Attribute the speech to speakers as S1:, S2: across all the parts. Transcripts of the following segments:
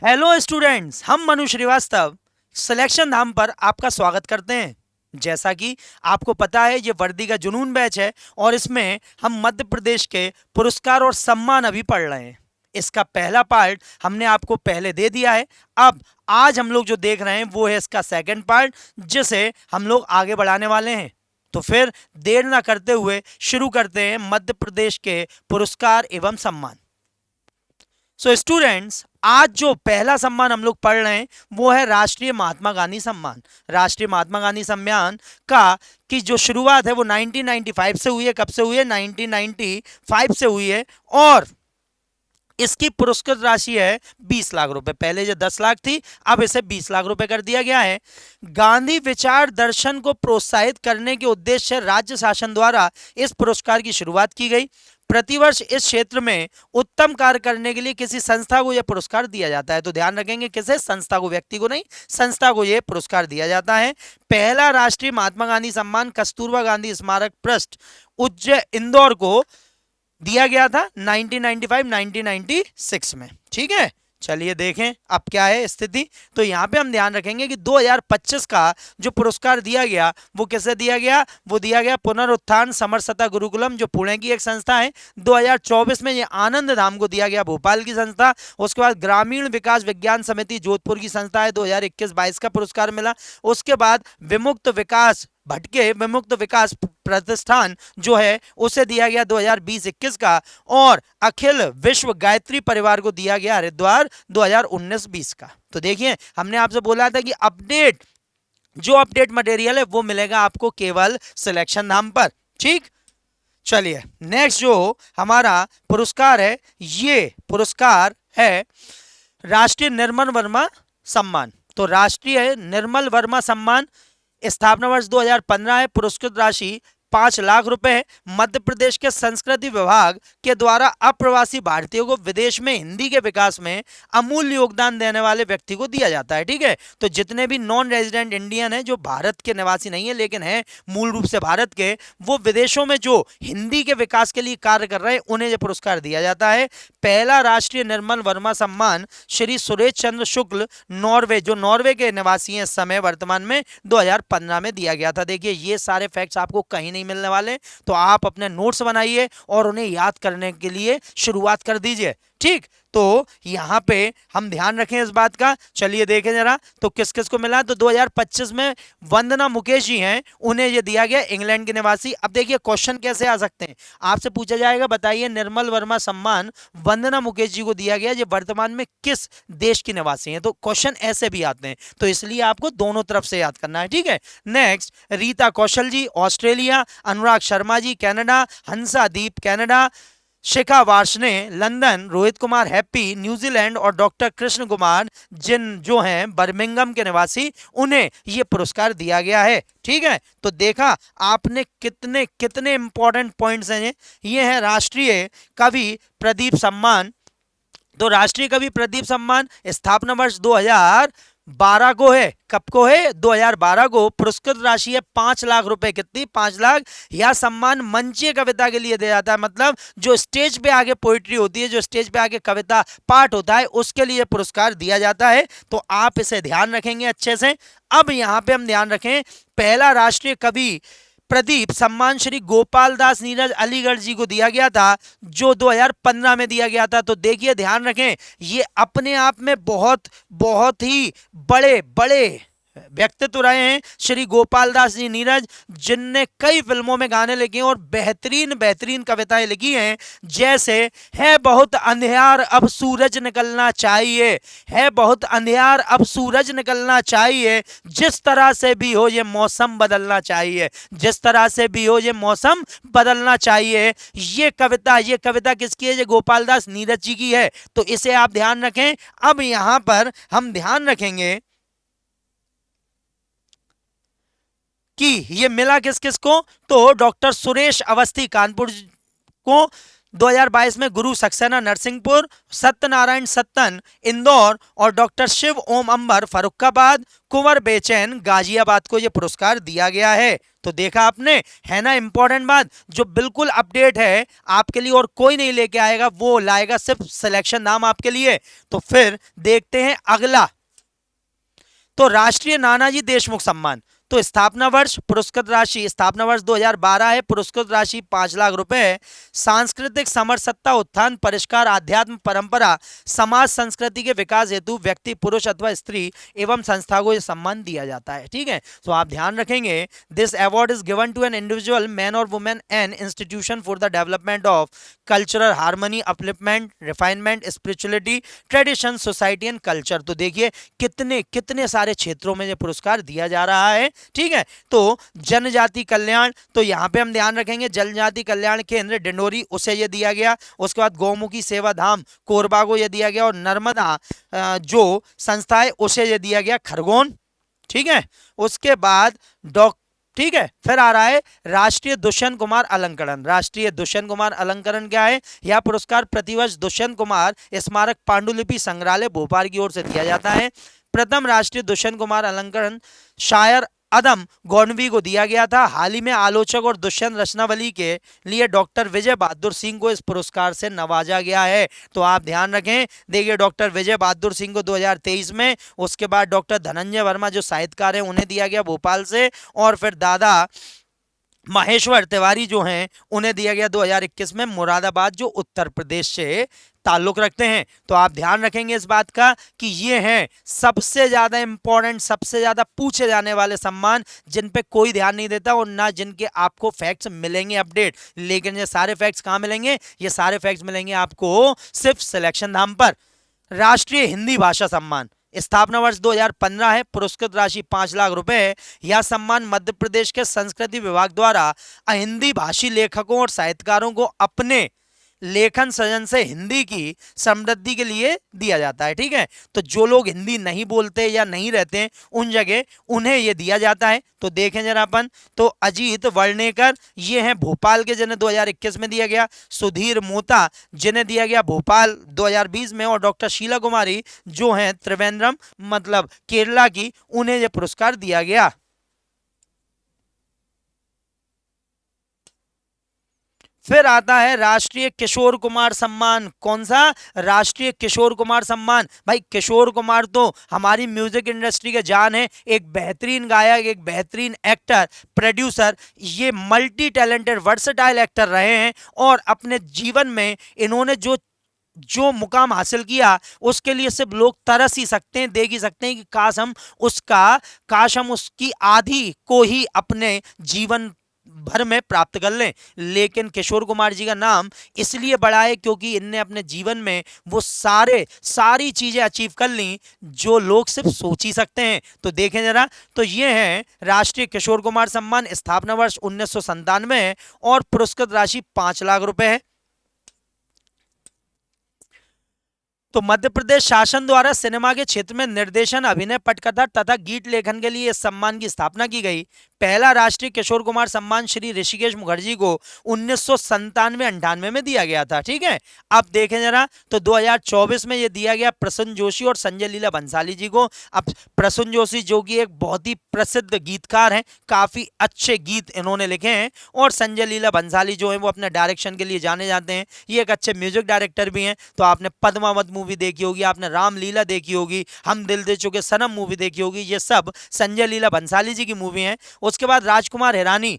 S1: Hello students, हम Manu Srivastava selection धाम पर आपका स्वागत करते हैं। जैसा कि आपको पता है, ये वर्दी का जुनून बैच है और इसमें हम मध्य प्रदेश के पुरस्कार और सम्मान अभी पढ़ रहे हैं। इसका पहला पार्ट हमने आपको पहले दे दिया है। अब आज हम लोग जो देख रहे हैं वो है इसका सेकंड पार्ट, जिसे हम लोग आगे बढ़ाने वाले हैं। तो फिर देर ना करते हुए शुरू करते हैं मध्य प्रदेश के पुरस्कार एवं सम्मान। सो स्टूडेंट्स, आज जो पहला सम्मान हम लोग पढ़ रहे हैं वो है राष्ट्रीय महात्मा गांधी सम्मान। राष्ट्रीय महात्मा गांधी सम्मान का की जो शुरुआत है वो 1995 से हुई है। कब से हुई है? 1995 से हुई है। और इसकी पुरस्कृत राशि है 20 लाख रुपए। पहले जो 10 लाख थी, अब इसे 20 लाख रुपए कर दिया गया है। गांधी विचार दर्शन को प्रोत्साहित करने के उद्देश्य से राज्य शासन द्वारा इस पुरस्कार की शुरुआत की गई। प्रतिवर्ष इस क्षेत्र में उत्तम कार्य करने के लिए किसी संस्था को यह पुरस्कार दिया जाता है। तो ध्यान रखेंगे, किसे? संस्था को, व्यक्ति को नहीं, संस्था को यह पुरस्कार दिया जाता है। पहला राष्ट्रीय महात्मा गांधी सम्मान कस्तूरबा गांधी स्मारक ट्रस्ट उज्जैन इंदौर को दिया गया था 1995-1996 में। ठीक है, चलिए देखें अब क्या है स्थिति। तो यहाँ पे हम ध्यान रखेंगे कि 2025 का जो पुरस्कार दिया गया वो किसे दिया गया? वो दिया गया पुनरुत्थान समरसता गुरुकुलम, जो पुणे की एक संस्था है। 2024 में ये आनंद धाम को दिया गया, भोपाल की संस्था। उसके बाद ग्रामीण विकास विज्ञान समिति जोधपुर की संस्था है, 2021-22 का पुरस्कार मिला। उसके बाद विमुक्त विकास भटके विमुक्त विकास प्रतिष्ठान जो है उसे दिया गया 2020-21 का। और अखिल विश्व गायत्री परिवार को दिया गया हरिद्वार 2019-20 का। तो देखिए, हमने आपसे बोला था कि जो अपडेट मटेरियल है वो मिलेगा आपको केवल सिलेक्शन धाम पर। ठीक, चलिए नेक्स्ट जो हमारा पुरस्कार है, ये पुरस्कार है राष्ट्रीय निर्मल वर्मा सम्मान। तो राष्ट्रीय निर्मल वर्मा सम्मान स्थापना वर्ष 2015 है। पुरस्कृत राशि 5 लाख रुपए है। मध्य प्रदेश के संस्कृति विभाग के द्वारा अप्रवासी भारतीयों को विदेश में हिंदी के विकास में अमूल्य योगदान देने वाले व्यक्ति को दिया जाता है। ठीक है, तो जितने भी नॉन रेजिडेंट इंडियन है, जो भारत के निवासी नहीं है लेकिन है मूल रूप से भारत के, वो विदेशों में जो हिंदी के विकास के लिए कार्य कर रहे हैं, उन्हें यह पुरस्कार दिया जाता है। पहला राष्ट्रीय निर्मल वर्मा सम्मान श्री सुरेश चंद्र शुक्ल, नॉर्वे, जो नॉर्वे के निवासी हैं इस समय वर्तमान में, 2015 में दिया गया था। देखिए, ये सारे फैक्ट्स आपको कहीं नहीं मिलने वाले, तो आप अपने नोट्स बनाइए और उन्हें याद करने के लिए शुरुआत कर दीजिए। ठीक, तो यहां पे हम ध्यान रखें इस बात का। चलिए देखें जरा, तो किस किस को मिला। तो 2025 में वंदना मुकेश जी हैं, उन्हें यह दिया गया, इंग्लैंड के निवासी। अब देखिए क्वेश्चन कैसे आ सकते हैं, आपसे पूछा जाएगा बताइए निर्मल वर्मा सम्मान वंदना मुकेश जी को दिया गया, ये वर्तमान में किस देश की निवासी हैं। तो क्वेश्चन ऐसे भी आते हैं, तो इसलिए आपको दोनों तरफ से याद करना है। ठीक है, next Rita Kaushal ji Australia, Anurag Sharma ji Canada, Hansadeep Canada, Shikha Varshney London, Rohit Kumar Happy New Zealand और डॉक्टर कृष्ण कुमार जो हैं बर्मिंघम के निवासी, उन्हें यह पुरस्कार दिया गया है। ठीक है, तो देखा आपने कितने कितने इंपॉर्टेंट पॉइंट्स हैं ये है राष्ट्रीय कवि प्रदीप सम्मान। तो राष्ट्रीय कवि प्रदीप सम्मान स्थापना वर्ष 2012 को है। कब को है? 2012 को। पुरस्कृत राशि है 5 लाख रुपए। कितनी? 5 लाख। यह सम्मान मंचीय कविता के लिए दिया जाता है, मतलब जो स्टेज पे आगे पोइट्री होती है, जो स्टेज पे आगे कविता पाठ होता है, उसके लिए पुरस्कार दिया जाता है। तो आप इसे ध्यान रखेंगे अच्छे से। अब यहां पे हम ध्यान रखें, पहला राष्ट्रीय कवि प्रदीप सम्मान श्री गोपाल दास नीरज अलीगढ़ जी को दिया गया था, जो 2015 में दिया गया था। तो देखिए ध्यान रखें, ये अपने आप में बहुत बहुत ही बड़े बड़े व्यक्तित्व रहे हैं श्री गोपाल दास जी नीरज, जिनने कई फिल्मों में गाने लिखे और बेहतरीन बेहतरीन कविताएं लिखी हैं। जैसे है बहुत अंधियार अब सूरज निकलना चाहिए, है बहुत अंधियार अब सूरज निकलना चाहिए, जिस तरह से भी हो ये मौसम बदलना चाहिए, जिस तरह से भी हो ये मौसम बदलना चाहिए। ये कविता किसकी है? ये गोपाल दास नीरज जी की है। तो इसे आप ध्यान रखें। अब यहां पर हम ध्यान रखेंगे कि ये मिला किस किस को। तो डॉक्टर सुरेश अवस्थी कानपुर को, 2022 में गुरु सक्सेना नरसिंहपुर, सत्यनारायण सत्तन इंदौर और डॉक्टर शिव ओम अंबर फर्रुखाबाद, कुंवर बेचैन गाजियाबाद को यह पुरस्कार दिया गया है। तो देखा आपने, है ना इंपॉर्टेंट बात, जो बिल्कुल अपडेट है आपके लिए और कोई नहीं लेके आएगा, वो लाएगा सिर्फ सिलेक्शन नाम आपके लिए। तो फिर देखते हैं अगला। तो राष्ट्रीय नानाजी देशमुख सम्मान, तो स्थापना वर्ष, पुरस्कृत राशि स्थापना वर्ष 2012 है, पुरस्कृत राशि 5 लाख रुपए है। सांस्कृतिक समरसत्ता उत्थान परिष्कार आध्यात्म परंपरा समाज संस्कृति के विकास हेतु व्यक्ति पुरुष अथवा स्त्री एवं संस्था को यह सम्मान दिया जाता है। ठीक है, तो आप ध्यान रखेंगे, this award is given to an individual man और women and institution for the development of cultural harmony, upliftment, refinement, spirituality, tradition, society and culture. तो देखिए कितने कितने सारे क्षेत्रों में यह पुरस्कार दिया जा रहा है। ठीक है, तो जनजाति कल्याण, तो यहां पे हम ध्यान रखेंगे जनजाति कल्याण केंद्र डिंडोरी, उसे यह दिया गया। उसके बाद गौमुखी सेवा धाम कोरबा को यह दिया गया, और नर्मदा जो संस्था है उसे यह दिया गया खरगोन। ठीक है, उसके बाद ठीक है, फिर आ रहा है राष्ट्रीय दुष्यंत कुमार अलंकरण। राष्ट्रीय दुष्यंत कुमार अलंकरण क्या है? यह पुरस्कार प्रतिवर्ष दुष्यंत कुमार स्मारक पांडुलिपि संग्रहालय भोपाल की ओर से दिया जाता है। प्रथम राष्ट्रीय दुष्यंत कुमार अलंकरण शायर अदम गौंडवी को दिया गया था। हाल ही में आलोचक और दुष्यंत रचनावली के लिए डॉक्टर विजय बहादुर सिंह को इस पुरस्कार से नवाजा गया है। तो आप ध्यान रखें, देखिए डॉक्टर विजय बहादुर सिंह को 2023 में, उसके बाद डॉक्टर धनंजय वर्मा जो साहित्यकार हैं उन्हें दिया गया भोपाल से, और फिर दादा महेश्वर तिवारी जो हैं उन्हें दिया गया 2021 में मुरादाबाद जो उत्तर प्रदेश से ताल्लुक रखते हैं। तो आप ध्यान रखेंगे इस बात का कि ये हैं सबसे ज्यादा इंपॉर्टेंट, सबसे ज्यादा पूछे जाने वाले सम्मान जिन पे कोई ध्यान नहीं देता और ना जिनके आपको फैक्ट्स मिलेंगे अपडेट। लेकिन ये सारे फैक्ट्स कहाँ मिलेंगे? ये सारे फैक्ट्स मिलेंगे आपको सिर्फ सिलेक्शन धाम पर। राष्ट्रीय हिंदी भाषा सम्मान स्थापना वर्ष 2015 है, पुरस्कृत राशि 5 लाख रुपए है। यह सम्मान मध्य प्रदेश के संस्कृति विभाग द्वारा हिंदी भाषी लेखकों और साहित्यकारों को अपने लेखन सृजन से हिंदी की समृद्धि के लिए दिया जाता है। ठीक है, तो जो लोग हिंदी नहीं बोलते या नहीं रहते उन जगह उन्हें यह दिया जाता है। तो देखें जरा अपन, तो अजीत वर्णेकर ये हैं भोपाल के, जिन्हें 2021 में दिया गया। सुधीर मोता जिन्हें दिया गया भोपाल 2020 में, और डॉक्टर शीला कुमारी जो हैं त्रिवेंद्रम मतलब केरला की, उन्हें यह पुरस्कार दिया गया। फिर आता है राष्ट्रीय किशोर कुमार सम्मान। कौन सा? राष्ट्रीय किशोर कुमार सम्मान। भाई किशोर कुमार तो हमारी म्यूजिक इंडस्ट्री के जान है, एक बेहतरीन गायक, एक बेहतरीन एक्टर, प्रोड्यूसर, ये मल्टी टैलेंटेड वर्सटाइल एक्टर रहे हैं, और अपने जीवन में इन्होंने जो जो मुकाम हासिल किया उसके लिए सिर्फ लोग तरस ही सकते हैं, देख ही सकते हैं कि काश हम उसकी आधी को ही अपने जीवन भर में प्राप्त कर लें। लेकिन किशोर कुमार जी का नाम इसलिए बड़ा है क्योंकि इनने अपने जीवन में वो सारी चीजें अचीव कर ली जो लोग सिर्फ सोच ही सकते हैं। तो देखें जरा, तो ये है राष्ट्रीय किशोर कुमार सम्मान, स्थापना वर्ष 1997 है और पुरस्कृत राशि 5 लाख रुपए है। तो मध्य प्रदेश शासन द्वारा सिनेमा के क्षेत्र में निर्देशन, अभिनय, पटकथा तथा गीत लेखन के लिए इस सम्मान की स्थापना की गई। पहला राष्ट्रीय किशोर कुमार सम्मान श्री ऋषिकेश मुखर्जी को 1997-98 में दिया गया था। ठीक है, अब देखें जरा, तो 2024 में यह दिया गया प्रसून जोशी और संजय लीला बंसाली जी को। अब प्रसून जोशी जो कि एक बहुत ही प्रसिद्ध गीतकार हैं, काफी अच्छे गीत इन्होंने लिखे हैं, और संजय लीला बंसाली जो है वो अपने डायरेक्शन के लिए जाने जाते हैं, ये एक अच्छे म्यूजिक डायरेक्टर भी हैं। तो आपने पद्मावत मूवी देखी होगी, आपने रामलीला देखी होगी, हम दिल दे चुके सनम मूवी देखी होगी, ये सब संजय लीला बंसाली जी की मूवी हैं। उसके बाद राजकुमार हिरानी,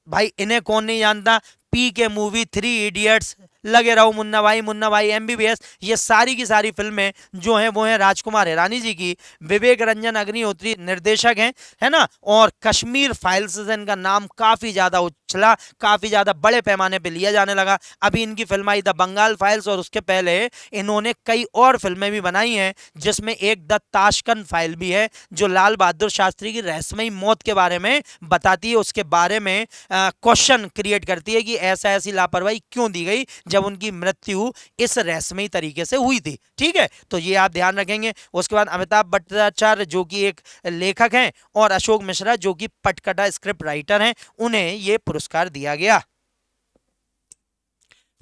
S1: भाई इन्हें कौन नहीं जानता, पी के मूवी, 3 इडियट्स, लगे रहो मुन्ना भाई, एमबीबीएस, ये सारी की सारी फिल्में जो हैं वो हैं राजकुमार हिरानी जी की। विवेक रंजन अग्निहोत्री निर्देशक हैं, है ना, और कश्मीर फाइल्स से इनका नाम काफी ज्यादा उछला, काफी ज्यादा बड़े पैमाने पे लिया जाने लगा। अभी इनकी फिल्म आई द बंगाल फाइल्स, और उसके पहले इन्होंने कई और फिल्में भी बनाई हैं, जिसमें एक द ताशकंद फाइल भी है जो लाल बहादुर शास्त्री की रहस्यमयी मौत के बारे में बताती है, उसके बारे में क्वेश्चन क्रिएट करती है कि ऐसी लापरवाही क्यों दी गई जब उनकी मृत्यु इस रहस्यमयी तरीके से हुई थी। ठीक है, तो ये आप ध्यान रखेंगे। उसके बाद अमिताभ भट्टाचार्य जो कि एक लेखक हैं, और अशोक मिश्रा जो कि पटकथा स्क्रिप्ट राइटर हैं, उन्हें ये पुरस्कार दिया गया।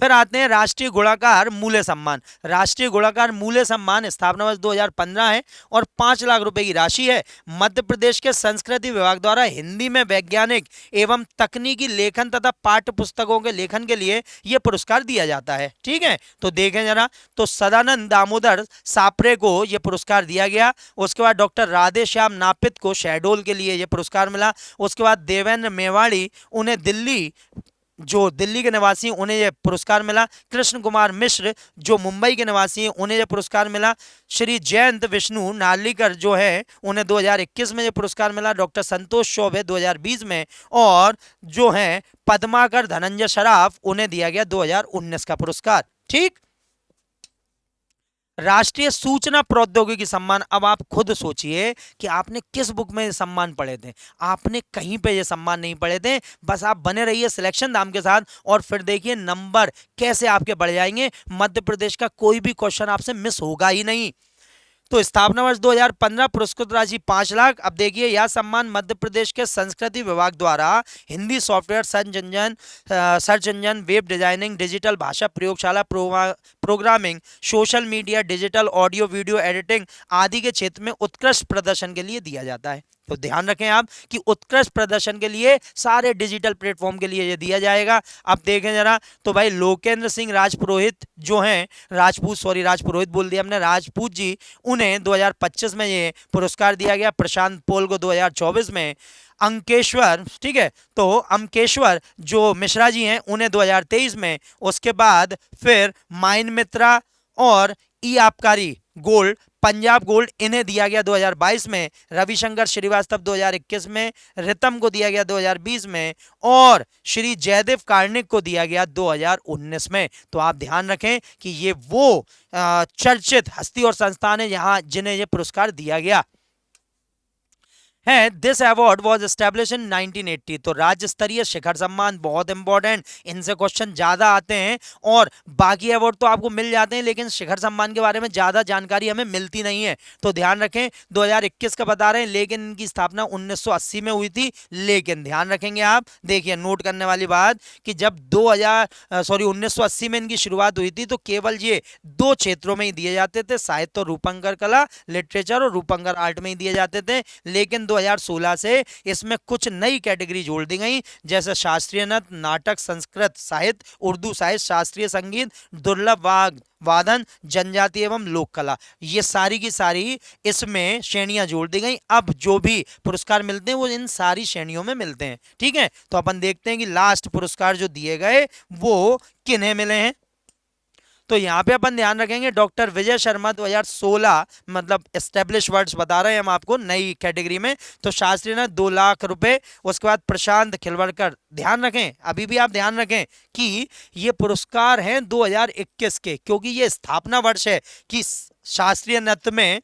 S1: फिर आते हैं राष्ट्रीय गोलाकार मूल्य सम्मान। राष्ट्रीय गोलाकार मूल्य सम्मान स्थापना वर्ष 2015 है और 5 लाख रुपए की राशि है। मध्य प्रदेश के संस्कृति विभाग द्वारा हिंदी में वैज्ञानिक एवं तकनीकी लेखन तथा पाठ्य पुस्तकों के लेखन के लिए यह पुरस्कार दिया जाता है। ठीक है, तो देखें जरा, तो सदानंद दामोदर सापरे को यह पुरस्कार दिया गया। उसके बाद डॉक्टर राधे श्याम नापित को शहडोल के लिए यह पुरस्कार मिला। उसके बाद देवेंद्र मेवाड़ी, उन्हें दिल्ली, जो दिल्ली के निवासी हैं, उन्हें यह पुरस्कार मिला। कृष्ण कुमार मिश्र जो मुंबई के निवासी हैं, उन्हें यह पुरस्कार मिला। श्री जयंत विष्णु नार्लिकर जो है, उन्हें 2021 में यह पुरस्कार मिला। डॉक्टर संतोष चौबे 2020 में, और जो है पद्माकर धनंजय सराफ, उन्हें दिया गया 2019 का पुरस्कार। ठीक, राष्ट्रीय सूचना प्रौद्योगिकी सम्मान। अब आप खुद सोचिए कि आपने किस बुक में ये सम्मान पढ़े थे। आपने कहीं पे ये सम्मान नहीं पढ़े थे। बस आप बने रहिए सिलेक्शन धाम के साथ और फिर देखिए नंबर कैसे आपके बढ़ जाएंगे। मध्य प्रदेश का कोई भी क्वेश्चन आपसे मिस होगा ही नहीं। तो स्थापना वर्ष 2015, पुरस्कृत राशि 5 लाख। अब देखिए, यह सम्मान मध्य प्रदेश के संस्कृति विभाग द्वारा Hindi software search engine, web designing, digital भाषा प्रयोगशाला, programming, social media, digital audio video editing आदि के क्षेत्र में उत्कृष्ट प्रदर्शन के लिए दिया जाता है। तो ध्यान रखें आप कि उत्कृष्ट प्रदर्शन के लिए सारे डिजिटल प्लेटफॉर्म के लिए ये दिया जाएगा। अब देखें जरा, तो भाई लोकेंद्र सिंह राजपुरोहित जो हैं, राजपुरोहित बोल दिया हमने, राजपूत जी, उन्हें 2025 में ये पुरस्कार दिया गया। प्रशांत पोल को 2024 में। अंकेश्वर, ठीक है, तो अंकेश्वर जो मिश्रा जी हैं, उन्हें 2023 में। उसके बाद फिर माइन मित्रा और ई आबकारी गोल्ड, पंजाब गोल्ड, इन्हें दिया गया 2022 में। रविशंकर श्रीवास्तव 2021 में। रितम को दिया गया 2020 में और श्री जयदेव कार्णिक को दिया गया 2019 में। तो आप ध्यान रखें कि ये वो चर्चित हस्ती और संस्थान है यहाँ जिन्हें ये पुरस्कार दिया गया है। This award was establish in 1980। तो राज्य स्तरीय शिखर सम्मान बहुत इंपॉर्टेंट, इनसे क्वेश्चन ज्यादा आते हैं और बाकी अवार्ड तो आपको मिल जाते हैं, लेकिन शिखर सम्मान के बारे में ज्यादा जानकारी हमें मिलती नहीं है। तो ध्यान रखें, 2021 का बता रहे हैं, लेकिन इनकी स्थापना 1980 में हुई थी। लेकिन ध्यान रखेंगे आप, देखिए नोट करने वाली बात कि जब 1980 में इनकी शुरुआत हुई थी, तो केवल ये 2 क्षेत्रों में ही दिए जाते थे, साहित्य और रूपंकर कला, लिटरेचर और रूपंकर आर्ट में ही दिए जाते थे। लेकिन 2016 से इसमें कुछ नई कैटेगरी जोड़ दी गई, जैसे शास्त्रीय नृत्य, नाटक, संस्कृत साहित्य, उर्दू साहित्य, शास्त्रीय संगीत, दुर्लभ वादन, जनजाति एवं लोक कला। ये सारी की सारी इसमें श्रेणियां जोड़ दी गई। अब जो भी पुरस्कार मिलते हैं वो इन सारी श्रेणियों में मिलते हैं। ठीक है, तो अपन देखते हैं कि लास्ट पुरस्कार जो दिए गए वो किन्हें मिले हैं। तो यहाँ पे अपन ध्यान रखेंगे, डॉक्टर विजय शर्मा 2016, मतलब एस्टेब्लिश वर्ड्स बता रहे हैं हम आपको नई कैटेगरी में। तो शास्त्री ने 2 लाख रुपए। उसके बाद प्रशांत खिलवड़कर, ध्यान रखें, अभी भी आप ध्यान रखें कि ये पुरस्कार हैं 2021 के, क्योंकि ये स्थापना वर्ष है कि शास्त्रीय नृत्य में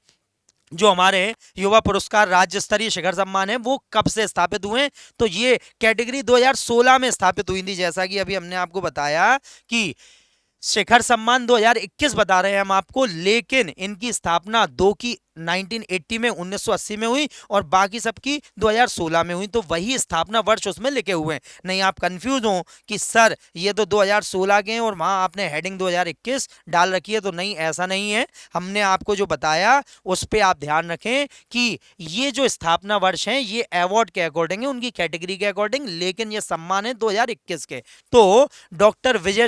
S1: जो हमारे युवा पुरस्कार राज्य स्तरीय शिखर सम्मान है वो कब से स्थापित हुए। तो ये कैटेगरी 2016 में स्थापित हुई थी, जैसा कि अभी हमने आपको बताया कि शिखर सम्मान 2021 बता रहे हैं हम आपको, लेकिन इनकी स्थापना 2 की 1980 में, 1980 में हुई और बाकी सबकी 2016 में हुई। तो वही स्थापना वर्ष उसमें लिखे हुए हैं। नहीं आप कंफ्यूज हो कि सर ये तो 2016 के हैं और वहां आपने हेडिंग 2021 डाल रखी है, तो नहीं, ऐसा नहीं है। हमने आपको जो बताया उस पर आप ध्यान रखें कि ये जो स्थापना वर्ष है ये अवार्ड के अकॉर्डिंग है, उनकी कैटेगरी के अकॉर्डिंग, लेकिन ये सम्मान है 2021 के। तो डॉक्टर विजय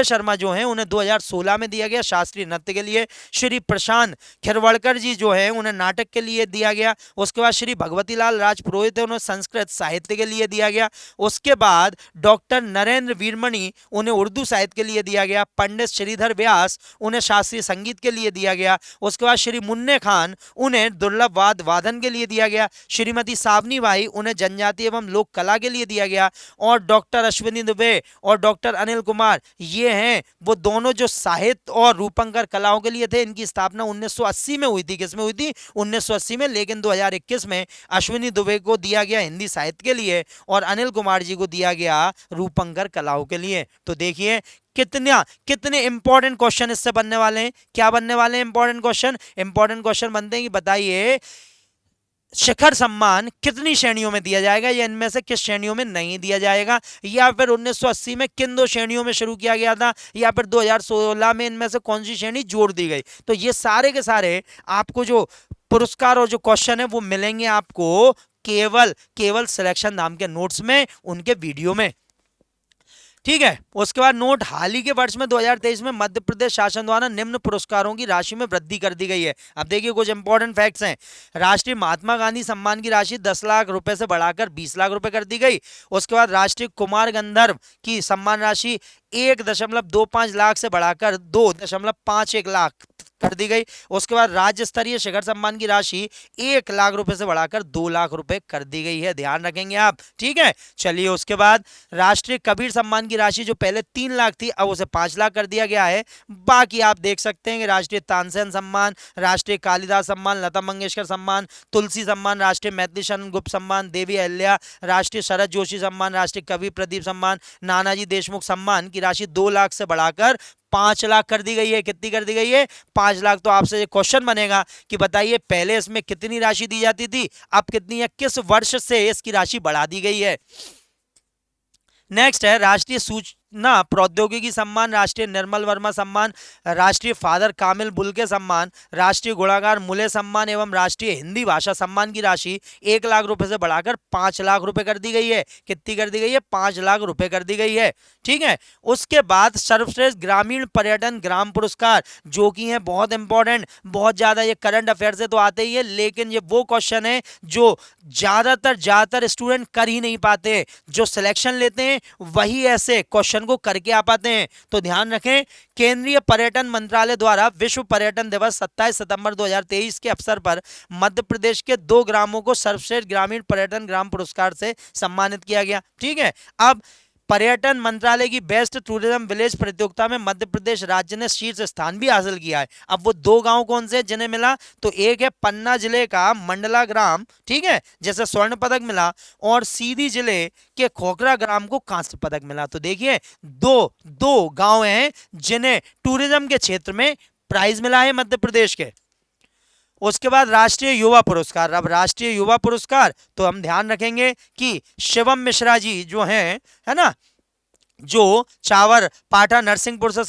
S1: शर्मा जो है उन्हें 2016 में दिया गया शास्त्रीय नृत्य के लिए। श्री प्रशांत खिरवड़कर जी जो है उन्हें नाटक के लिए दिया गया। उसके बाद श्री भगवती लाल राजपुरोहित है, उन्हें संस्कृत साहित्य के लिए दिया गया। उसके बाद डॉक्टर नरेंद्र वीरमणि, उन्हें उर्दू साहित्य के लिए दिया गया। पंडित श्रीधर व्यास, उन्हें शास्त्रीय संगीत के लिए दिया गया। उसके बाद श्री मुन्ने खान, उन्हें दुर्लभ वादन के लिए दिया गया। श्रीमती सावनी बाई, उन्हें जनजाति एवं लोक कला के लिए दिया गया। और डॉक्टर अश्विनी दुबे और डॉक्टर अनिल कुमार, ये हैं वो दोनों जो साहित्य और रूपंकर कलाओं के लिए थे। इनकी स्थापना 1980 में हुई थी। किसमें हुई थी? 1980 में। लेकिन 2021 में अश्विनी दुबे को दिया गया हिंदी साहित्य के लिए और अनिल कुमार जी को दिया गया रूपंकर कलाओं के लिए। तो देखिए कितने इंपॉर्टेंट क्वेश्चन इससे बनने वाले हैं। क्या बनने वाले हैं इंपॉर्टेंट क्वेश्चन? इंपॉर्टेंट क्वेश्चन बनते हैं कि बताइए शिखर सम्मान कितनी श्रेणियों में दिया जाएगा, या इनमें से किस श्रेणियों में नहीं दिया जाएगा, या फिर 1980 में किन दो श्रेणियों में शुरू किया गया था, या फिर 2016 में इनमें से कौन सी श्रेणी जोड़ दी गई। तो ये सारे के सारे आपको जो पुरस्कार और जो क्वेश्चन है वो मिलेंगे आपको केवल केवल सिलेक्शन नाम के नोट्स में, उनके वीडियो में। ठीक है, उसके बाद नोट, हाल ही के वर्ष में 2023 में मध्य प्रदेश शासन द्वारा निम्न पुरस्कारों की राशि में वृद्धि कर दी गई है। अब देखिए कुछ इंपॉर्टेंट फैक्ट्स हैं। राष्ट्रीय महात्मा गांधी सम्मान की राशि 10 लाख रुपए से बढ़ाकर 20 लाख रुपए कर दी गई। उसके बाद राष्ट्रीय कुमार गंधर्व की सम्मान राशि 1.25 लाख से बढ़ाकर 2.51 लाख कर दी गई। उसके बाद राज्य स्तरीय शिखर सम्मान की राशि 1 लाख रुपए से बढ़ाकर 2 लाख रुपए कर दी गई है, ध्यान रखेंगे आप। ठीक है, चलिए उसके बाद राष्ट्रीय कबीर सम्मान की राशि जो पहले 3 लाख थी अब उसे 5 लाख कर दिया गया है। बाकी आप देख सकते हैं कि राष्ट्रीय तानसेन सम्मान, राष्ट्रीय कालिदास सम्मान, लता मंगेशकर सम्मान, तुलसी सम्मान, राष्ट्रीय मैथिली शरण गुप्त सम्मान, देवी अहिल्या, राष्ट्रीय शरद जोशी सम्मान, राष्ट्रीय कवि प्रदीप सम्मान, नानाजी देशमुख सम्मान की राशि 2 लाख से बढ़ाकर 5 लाख कर दी गई है। कितनी कर दी गई है? 5 लाख। तो आपसे ये क्वेश्चन बनेगा कि बताइए पहले इसमें कितनी राशि दी जाती थी, अब कितनी है, किस वर्ष से इसकी राशि बढ़ा दी गई है। नेक्स्ट है राष्ट्रीय सूचना प्रौद्योगिकी सम्मान, राष्ट्रीय निर्मल वर्मा सम्मान, राष्ट्रीय फादर कामिल बुल्के सम्मान, राष्ट्रीय गुणागार मुले सम्मान एवं राष्ट्रीय हिंदी भाषा सम्मान की राशि 1 लाख रुपए से बढ़ाकर 5 लाख रुपए कर दी गई है। कितनी कर दी गई है? 5 लाख रुपए कर दी गई है। ठीक है, उसके बाद सर्वश्रेष्ठ ग्रामीण पर्यटन ग्राम पुरस्कार जो कि है बहुत इंपॉर्टेंट, बहुत ज्यादा ये करंट अफेयर से तो आते ही है, लेकिन ये वो क्वेश्चन है जो ज्यादातर स्टूडेंट कर ही नहीं पाते। जो सिलेक्शन लेते हैं वही ऐसे क्वेश्चन को करके आ पाते हैं। तो ध्यान रखें, केंद्रीय पर्यटन मंत्रालय द्वारा विश्व पर्यटन दिवस 27 सितंबर 2023 के अवसर पर मध्य प्रदेश के 2 ग्रामों को सर्वश्रेष्ठ ग्रामीण पर्यटन ग्राम पुरस्कार से सम्मानित किया गया। ठीक है, अब पर्यटन मंत्रालय की बेस्ट टूरिज्म विलेज प्रतियोगिता में मध्य प्रदेश राज्य ने शीर्ष स्थान भी हासिल किया है। अब वो 2 गांव कौन से जिन्हें मिला, तो एक है पन्ना जिले का मंडला ग्राम, ठीक है, जैसे स्वर्ण पदक मिला, और सीधी जिले के खोखरा ग्राम को कांस्य पदक मिला। तो देखिए दो गांव हैं जिन्हें टूरिज्म के क्षेत्र में प्राइज मिला है मध्य प्रदेश के। उसके बाद राष्ट्रीय युवा पुरस्कार। अब राष्ट्रीय युवा पुरस्कार तो हम ध्यान रखेंगे कि शिवम मिश्रा जी जो हैं, है ना, जो चावर पाटा नरसिंहपुर से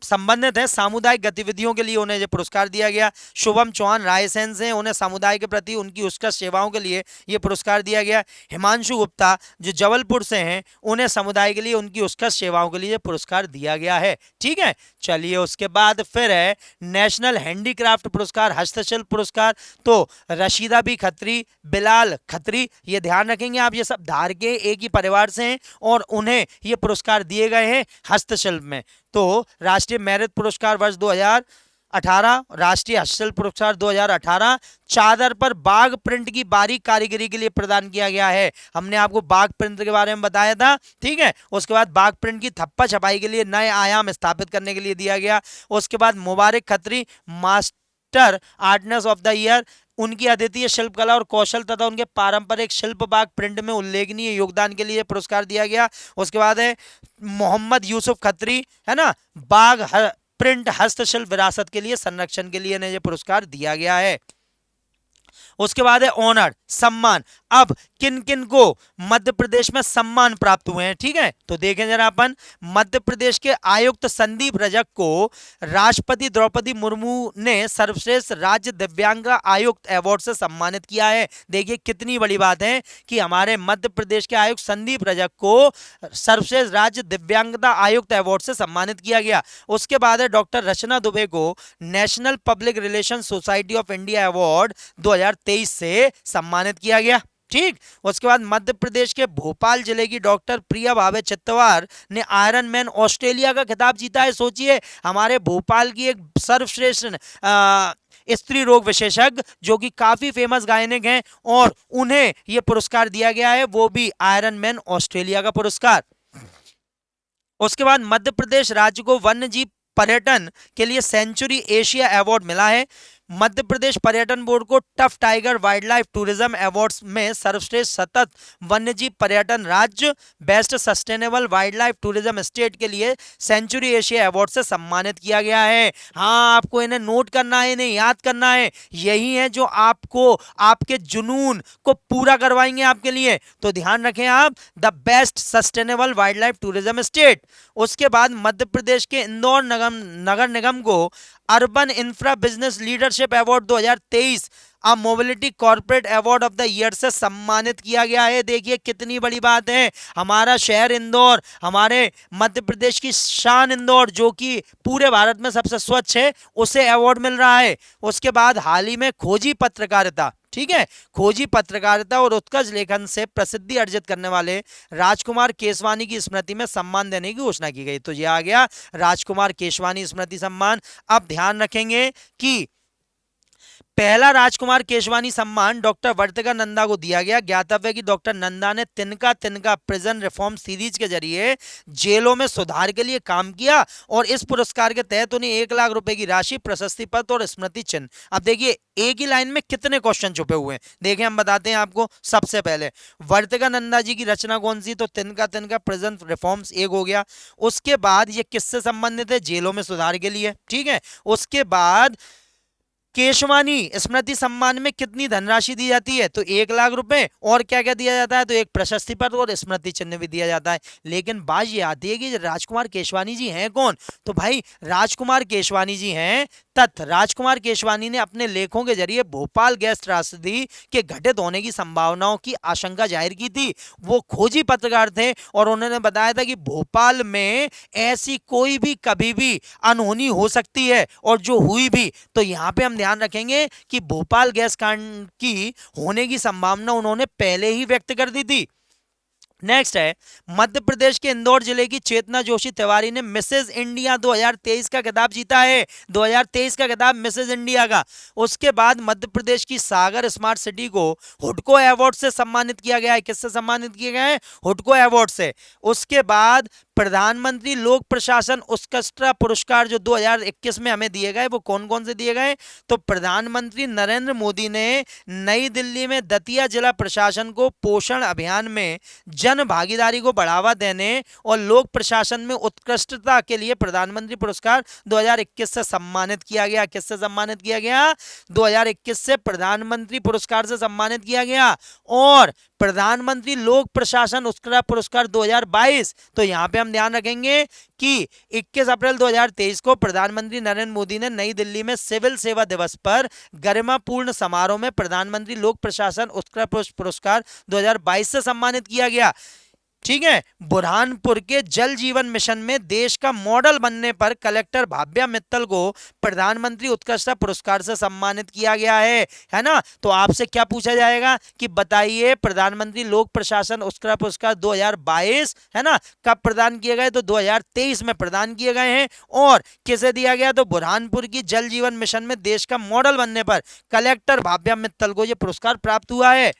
S1: संबंधित है, सामुदायिक गतिविधियों के लिए उन्हें ये पुरस्कार दिया गया। शुभम चौहान रायसेन से, उन्हें समुदाय के प्रति उनकी उत्कृष्ट सेवाओं के लिए ये पुरस्कार दिया गया। हिमांशु गुप्ता जो जबलपुर से हैं, उन्हें समुदाय के लिए उनकी उत्कृष्ट सेवाओं के लिए पुरस्कार दिया गया है। ठीक है, चलिए उसके बाद फिर है नेशनल हैंडीक्राफ्ट पुरस्कार, हस्तशिल्प पुरस्कार। तो रशीदा बी खत्री, बिलाल खत्री, ये ध्यान रखेंगे आप, ये सब धार के एक ही परिवार से हैं और उन्हें ये पुरस्कार दिए गए हैं हस्तशिल्प में। तो राष्ट्रीय मेरिट पुरस्कार वर्ष 2018, राष्ट्रीय हस्तशिल्प पुरस्कार 2018 चादर पर बाघ प्रिंट की बारीक कारीगरी के लिए प्रदान किया गया है। हमने आपको बाघ प्रिंट के बारे में बताया था। ठीक है, उसके बाद बाघ प्रिंट की थप्पा छपाई के लिए नए आयाम स्थापित करने के लिए दिया गया। उसके बाद Mubarak Khatri master artness of the year, उनकी अद्वितीय शिल्पकला और कौशल तथा उनके पारंपरिक शिल्प बाग प्रिंट में उल्लेखनीय योगदान के लिए पुरस्कार दिया गया। उसके बाद है मोहम्मद यूसुफ खत्री, है ना, बाग प्रिंट हस्तशिल्प विरासत के लिए संरक्षण के लिए इन्हें यह पुरस्कार दिया गया है। उसके बाद है ऑनर, सम्मान। अब किन किन को मध्य प्रदेश में सम्मान प्राप्त हुए हैं, ठीक है, तो देखें जरा अपन। मध्य प्रदेश के आयुक्त संदीप रजक को राष्ट्रपति द्रौपदी मुर्मू ने सर्वश्रेष्ठ राज्य दिव्यांग आयुक्त अवार्ड से सम्मानित किया है। देखिए कितनी बड़ी बात है कि हमारे मध्य प्रदेश के आयुक्त संदीप रजक को सर्वश्रेष्ठ राज्य दिव्यांगता आयुक्त अवार्ड से सम्मानित किया गया। उसके बाद है डॉक्टर रचना दुबे को national public relation society of India award 2023 से सम्मानित किया गया। ठीक, उसके बाद मध्य प्रदेश के भोपाल जिले की डॉक्टर प्रिया भावे चित्तवार ने आयरन मैन ऑस्ट्रेलिया का खिताब जीता है। सोचिए, हमारे भोपाल की एक सर्वश्रेष्ठ स्त्री रोग विशेषज्ञ जो कि काफी फेमस गायनिक हैं और उन्हें यह पुरस्कार दिया गया है, वो भी आयरन मैन ऑस्ट्रेलिया का पुरस्कार। उसके बाद मध्य प्रदेश राज्य को वन्य जीव पर्यटन के लिए सेंचुरी एशिया अवार्ड मिला है। मध्य प्रदेश पर्यटन बोर्ड को tough tiger wild life tourism awards में सर्वश्रेष्ठ सतत वन्यजीव पर्यटन राज्य, best sustainable wild life tourism state के लिए सेंचुरी एशिया अवार्ड से सम्मानित किया गया है। हाँ, आपको इन्हें नोट करना है, इन्हें याद करना है, यही है जो आपको आपके जुनून को पूरा करवाएंगे आपके लिए। तो ध्यान रखें आप, the best sustainable wild life tourism state. उसके बाद मध्य प्रदेश के इंदौर नगर निगम को urban infra business leadership award 2023 अब mobility corporate award of the year से सम्मानित किया गया है। देखिए कितनी बड़ी बात है, हमारा शहर इंदौर, हमारे मध्य प्रदेश की शान इंदौर जो कि पूरे भारत में सबसे स्वच्छ है, उसे अवार्ड मिल रहा है। उसके बाद हाल ही में खोजी पत्रकारिता, ठीक है, खोजी पत्रकारिता और उत्कर्ष लेखन से प्रसिद्धि अर्जित करने वाले राजकुमार केसवानी की स्मृति में सम्मान देने की घोषणा की गई। तो ये आ गया राजकुमार केसवानी स्मृति सम्मान। अब ध्यान रखेंगे कि पहला राजकुमार केशवानी सम्मान डॉक्टर वर्तिका नंदा को दिया गया। ज्ञातव्य है कि डॉक्टर नंदा ने तिनका तिनका प्रिजन रिफॉर्म सीरीज के जरिए जेलों में सुधार के लिए काम किया और इस पुरस्कार के तहत उन्हें 1 लाख रुपए की राशि, प्रशस्ति पत्र और स्मृति चिन्ह। अब देखिए एक ही लाइन में कितने क्वेश्चन छुपे हुए हैं, देखिए हम बताते हैं आपको। सबसे पहले वर्तिका नंदा जी की रचना कौन सी, तो तिनका तिनका प्रिजन रिफॉर्म्स एक हो गया। उसके बाद ये किससे संबंधित है, जेलों में सुधार के लिए, ठीक है। उसके बाद केशवानी स्मृति सम्मान में कितनी धनराशि दी जाती है, तो 1 लाख रुपए, और क्या क्या दिया जाता है, तो एक प्रशस्ति पत्र और स्मृति चिन्ह भी दिया जाता है। लेकिन बात ये आती है कि राजकुमार केशवानी जी हैं कौन, तो भाई राजकुमार केशवानी जी हैं तत् राजकुमार केशवानी ने अपने लेखों के जरिए भोपाल गैस त्रासदी के घटित होने की संभावनाओं की आशंका जाहिर की थी। वो खोजी पत्रकार थे और उन्होंने बताया था कि भोपाल में ऐसी कोई भी कभी भी अनहोनी हो सकती है, और जो हुई भी, तो यहाँ पे हम ध्यान रखेंगे कि भोपाल गैस कांड की होने की संभावना उन्होंने पहले ही व्यक्त कर दी थी। नेक्स्ट है, मध्य प्रदेश के इंदौर जिले की चेतना जोशी तिवारी ने मिसेज इंडिया 2023 का खिताब जीता है, 2023 का खिताब मिसेज इंडिया का। उसके बाद मध्य प्रदेश की सागर स्मार्ट सिटी को हुडको अवार्ड से सम्मानित किया गया है। किससे सम्मानित किया गया है, हुडको अवार्ड से। उसके बाद प्रधानमंत्री लोक प्रशासन उत्कृष्टता पुरस्कार जो 2021 में हमें दिए गए, वो कौन कौन से दिए गए, तो प्रधानमंत्री नरेंद्र मोदी ने नई दिल्ली में दतिया जिला प्रशासन को पोषण अभियान में जन भागीदारी को बढ़ावा देने और लोक प्रशासन में उत्कृष्टता के लिए प्रधानमंत्री पुरस्कार 2021 से सम्मानित किया गया। किससे सम्मानित किया गया, 2021 से प्रधानमंत्री पुरस्कार से सम्मानित किया गया। और प्रधानमंत्री लोक प्रशासन उत्कृष्टता पुरस्कार 2022, तो यहां पे हम ध्यान रखेंगे कि 21 अप्रैल 2023 को प्रधानमंत्री नरेंद्र मोदी ने नई दिल्ली में सिविल सेवा दिवस पर गरिमापूर्ण समारोह में प्रधानमंत्री लोक प्रशासन उत्कृष्ट पुरस्कार 2022 से सम्मानित किया गया। ठीक है। बुरहानपुर के जल जीवन मिशन में देश का मॉडल बनने पर कलेक्टर भाव्या मित्तल को प्रधानमंत्री उत्कृष्टता पुरस्कार से सम्मानित किया गया है ना। तो आपसे क्या पूछा जाएगा कि बताइए प्रधानमंत्री लोक प्रशासन उत्कृष्टता पुरस्कार 2022 है ना कब प्रदान किए गए, तो 2023 में प्रदान किए गए हैं। और किसे दिया गया, तो बुरहानपुर की जल जीवन मिशन में देश का मॉडल बनने पर कलेक्टर भाव्या मित्तल को यह पुरस्कार प्राप्त हुआ है।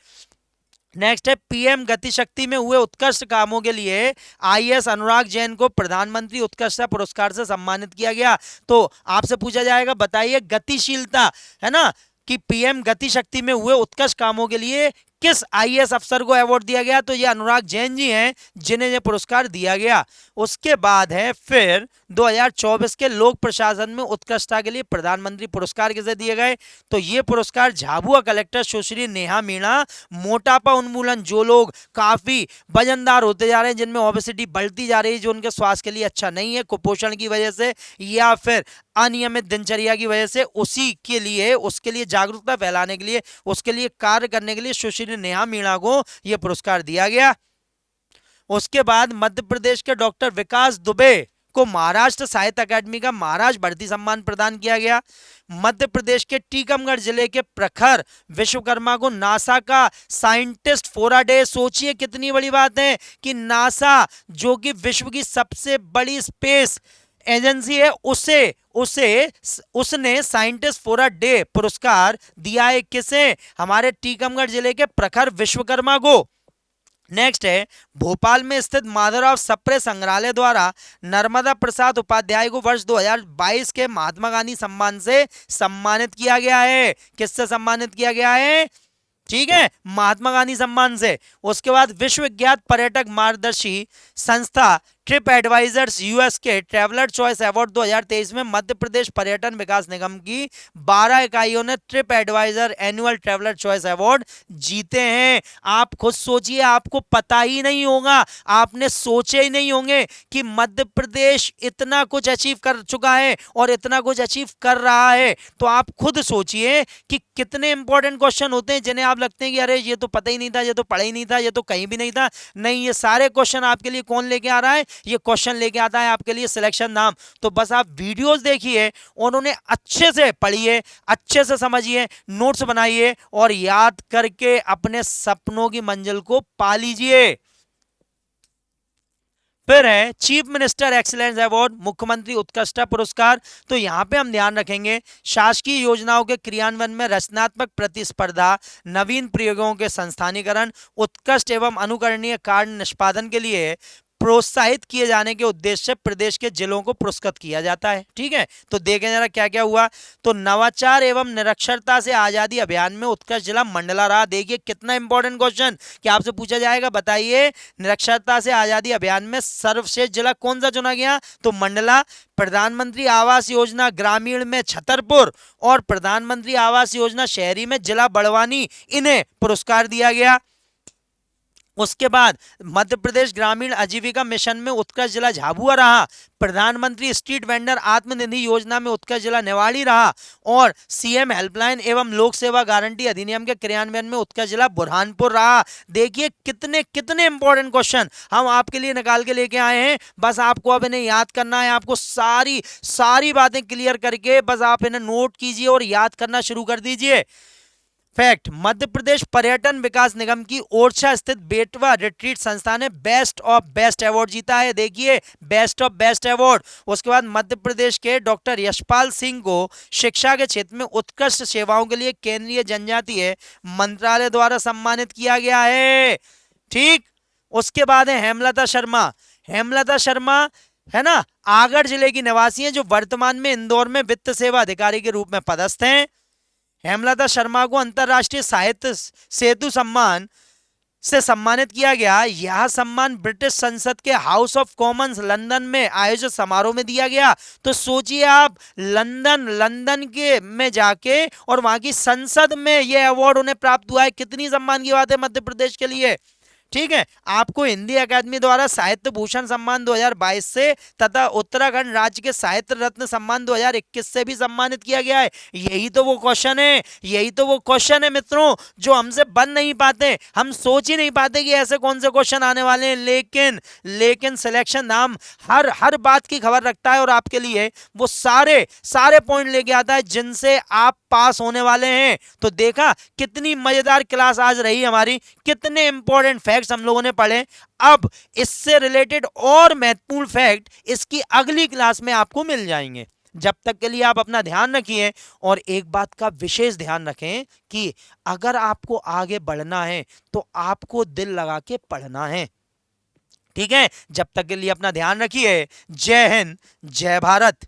S1: नेक्स्ट है, पीएम गति शक्ति में हुए उत्कृष्ट कामों के लिए आईएएस अनुराग जैन को प्रधानमंत्री उत्कृष्टता पुरस्कार से सम्मानित किया गया। तो आपसे पूछा जाएगा बताइए गतिशीलता है ना कि पीएम गति शक्ति में हुए उत्कृष्ट कामों के लिए किस आईएएस अफसर को अवार्ड दिया गया, तो ये अनुराग जैन जी हैं जिन्हें ये पुरस्कार दिया गया। उसके बाद है फिर 2024 के लोक प्रशासन में उत्कृष्टता के लिए प्रधानमंत्री पुरस्कार किसे दिए गए, तो ये पुरस्कार झाबुआ कलेक्टर सुश्री नेहा मीणा मोटापा उन्मूलन, जो लोग काफी वजनदार होते जा रहे हैं, जिनमें ओबेसिटी बढ़ती जा रही है, जो उनके स्वास्थ्य के लिए अच्छा नहीं है, कुपोषण की वजह से या फिर अनियमित दिनचर्या की वजह से, उसी के लिए उसके लिए जागरूकता फैलाने के लिए, उसके लिए कार्य करने के लिए सुश्री नेहा मीणा को यह पुरस्कार दिया गया। उसके बाद मध्य प्रदेश के डॉक्टर विकास दुबे को महाराष्ट्र साहित्य अकादमी का महाराष्ट्र भर्ती सम्मान प्रदान किया गया। मध्य प्रदेश के टीकमगढ़ जिले के प्रखर विश्वकर्मा को नासा का साइंटिस्ट फोरा डे, सोचिए कितनी बड़ी बात है कि नासा जो कि विश्व की सबसे बड़ी स्पेस एजेंसी है उसने साइंटिस्ट फोरा डे पुरस्कार दिया है किसे, हमारे टीकमगढ़ जिले के प्रखर विश्वकर्मा को। नेक्स्ट है, भोपाल में स्थित माधवराव सप्रे संग्रहालय द्वारा नर्मदा प्रसाद उपाध्याय को वर्ष 2022 के महात्मा गांधी सम्मान से सम्मानित किया गया है। किससे सम्मानित किया गया है? ठीक है, महात्मा गांधी सम्मान से। उसके बाद विश्व विख्यात पर्यटक मार्गदर्शी संस्था ट्रिप एडवाइजर्स यूएस के ट्रैवलर चॉइस अवार्ड 2023 में मध्य प्रदेश पर्यटन विकास निगम की 12 इकाइयों ने trip advisor annual traveller choice award जीते हैं। आप खुद सोचिए, आपको पता ही नहीं होगा, आपने सोचे ही नहीं होंगे कि मध्य प्रदेश इतना कुछ अचीव कर चुका है और इतना कुछ अचीव कर रहा है। तो आप खुद सोचिए कि कितने इंपॉर्टेंट क्वेश्चन होते हैं जिन्हें आप लगते हैं कि अरे ये तो पता ही नहीं था, ये तो पढ़ा ही नहीं था, ये तो कहीं भी नहीं था। नहीं, ये सारे क्वेश्चन आपके लिए कौन लेके आ रहा है? ये क्वेश्चन लेके आता है आपके लिए सिलेक्शन नाम। तो बस आप वीडियोस देखिए और उन्हें अच्छे से पढ़िए, अच्छे से समझिए, नोट्स बनाइए और याद करके अपने सपनों की मंजिल को पा लीजिए। फिर है चीफ मिनिस्टर एक्सीलेंस अवार्ड, मुख्यमंत्री उत्कृष्टता पुरस्कार। तो यहां पे हम ध्यान रखेंगे शासकीय योजनाओं के क्रियान्वयन में रचनात्मक प्रतिस्पर्धा, नवीन प्रयोगों के संस्थानीकरण, उत्कृष्ट एवं अनुकरणीय कार्य निष्पादन के लिए प्रोत्साहित किए जाने के उद्देश्य से प्रदेश के जिलों को पुरस्कृत किया जाता है। ठीक है, तो देखें जरा क्या क्या हुआ। तो नवाचार एवं निरक्षरता से आजादी अभियान में उत्कृष्ट जिला मंडला रहा। देखिए कितना इंपॉर्टेंट क्वेश्चन कि आपसे पूछा जाएगा, बताइए निरक्षरता से आजादी अभियान में सर्वश्रेष्ठ जिला कौन सा चुना गया? तो मंडला। प्रधानमंत्री आवास योजना ग्रामीण में छतरपुर और प्रधानमंत्री आवास योजना शहरी में जिला बड़वानी, इन्हें पुरस्कार दिया गया। उसके बाद मध्य प्रदेश ग्रामीण आजीविका मिशन में उत्कृष्ट जिला झाबुआ रहा। प्रधानमंत्री स्ट्रीट वेंडर आत्मनिधि योजना में उत्कृष्ट जिला निवाड़ी रहा और सीएम हेल्पलाइन एवं लोक सेवा गारंटी अधिनियम के क्रियान्वयन में उत्कृष्ट जिला बुरहानपुर रहा। देखिए कितने कितने इंपॉर्टेंट क्वेश्चन हम आपके लिए निकाल के लेके आए हैं। बस आपको अब इन्हें याद करना है। आपको सारी सारी बातें क्लियर करके बस आप इन्हें नोट कीजिए और याद करना शुरू कर दीजिए। फैक्ट, मध्य प्रदेश पर्यटन विकास निगम की ओरछा स्थित बेटवा रिट्रीट संस्था ने बेस्ट ऑफ बेस्ट अवार्ड जीता है। देखिए बेस्ट ऑफ बेस्ट अवार्ड। उसके बाद मध्य प्रदेश के डॉक्टर यशपाल सिंह को शिक्षा के क्षेत्र में उत्कृष्ट सेवाओं के लिए केंद्रीय जनजातीय मंत्रालय द्वारा सम्मानित किया गया है। ठीक, उसके बाद है हेमलता शर्मा। हेमलता शर्मा है ना, आगरा जिले की निवासी है जो वर्तमान में इंदौर में वित्त सेवा अधिकारी के रूप में पदस्थ हैं। हेमलता शर्मा को अंतर्राष्ट्रीय साहित्य सेतु सम्मान से सम्मानित किया गया। यह सम्मान ब्रिटिश संसद के हाउस ऑफ कॉमन्स लंदन में आयोजित समारोह में दिया गया। तो सोचिए आप, लंदन के में जाके और वहां की संसद में यह अवार्ड उन्हें प्राप्त हुआ है। कितनी सम्मान की बात है मध्य प्रदेश के लिए। ठीक है, आपको हिंदी अकादमी द्वारा साहित्य भूषण सम्मान 2022 से तथा उत्तराखंड राज्य के साहित्य रत्न सम्मान 2021 से भी सम्मानित किया गया है। यही तो वो क्वेश्चन है, यही तो वो क्वेश्चन है मित्रों जो हमसे बन नहीं पाते। हम सोच ही नहीं पाते कि ऐसे कौन से क्वेश्चन आने वाले हैं। लेकिन सिलेक्शन नाम हर बात की खबर रखता है और आपके लिए वो सारे सारे पॉइंट लेके आता है जिनसे आप पास होने वाले हैं। तो देखा कितनी मजेदार क्लास आज रही हमारी, कितने इंपॉर्टेंट फैक्ट्स हम लोगों ने पढ़े। अब इससे रिलेटेड और महत्वपूर्ण फैक्ट इसकी अगली क्लास में आपको मिल जाएंगे। जब तक के लिए आप अपना ध्यान रखिए और एक बात का विशेष ध्यान रखें कि अगर आपको आगे बढ़ना है तो आपको दिल लगा के पढ़ना है। ठीक है, जब तक के लिए अपना ध्यान रखिए। जय हिंद, जय भारत।